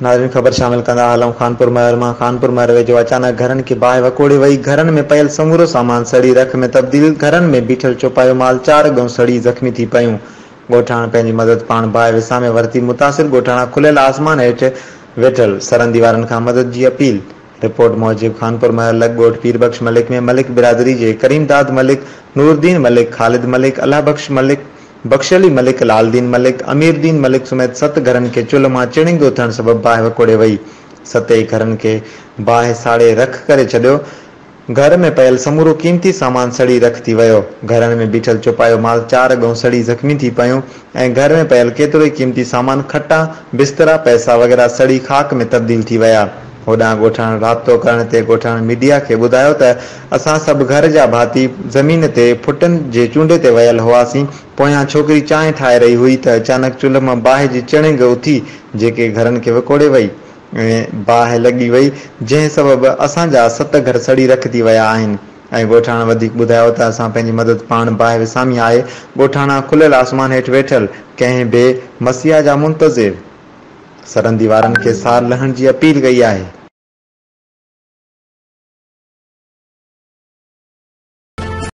नाज़रीन ख़बर शामिल कंदा हलूं खानपुर महर मां। खानपुर महर वेझो अचानक घरनि खे बाहि वकोड़े वई। घरनि में पयल समूरो सामान सड़ी रख में तब्दील। घरनि में बीठल चौपायो माल 4 गऊं सड़ी ज़ख़्मी थी पयूं। ॻोठाणा पंहिंजी मदद पाण बाहि विसामे वरिती। मुतासिर ॻोठाणा खुलियल आसमान हेठि वेठल सरहदी वारनि खां मदद जी अपील। रिपोर्ट मूजिब खानपुर महर लॻ ॻोठ पीरबख्श मलिक में मलिक बिरादरी जे करीमदाद मलिक, नूरदीन मलिक, ख़ालिद मलिक, अल्लाहबख्श मलिक, बख्शली मलिक, लालदीन मलिक, अमीरदीन मलिक समेत 7 घरनि खे चुल्ह मां चिणिंग उथण सबबि बाहि वकोड़े वई। 7 ई घरनि खे बाहि साड़े रख करे छॾियो। घर में पयल समूरो क़ीमती सामान सड़ी रख थी वियो। घरनि में बीठल चौपायो माल 4 गऊं सड़ी ज़ख़्मी थी पयूं ऐं घर में पयल केतिरो ई क़ीमती सामान खटा, बिस्तरा, पैसा वग़ैरह सड़ी खाक में तब्दील थी विया। होॾां ॻोठाणा राब्तो करण ते ॻोठाणा मीडिया खे ॿुधायो त असां सभु घर जा भाती ज़मीन ते फुटनि जे चूंडे ते वियल हुआसीं। पोयां छोकिरी चांहि ठाहे रही हुई त अचानक चुल्ह मां बाहि जी चिणिंग उथी जेके घरनि खे विकोड़े वई ऐं बाहि लॻी वई, जंहिं सबबि असांजा 7 घर सड़ी रख थी विया आहिनि। ऐं ॻोठाणा वधीक ॿुधायो त असां पंहिंजी मदद पाण बाहि विसामी आहे। ॻोठाणा खुलियल आसमान हेठि वेठल कंहिं बि मसीहा जा मुंतज़िर सरहदी वारनि खे सार लहण जी अपील कई आहे।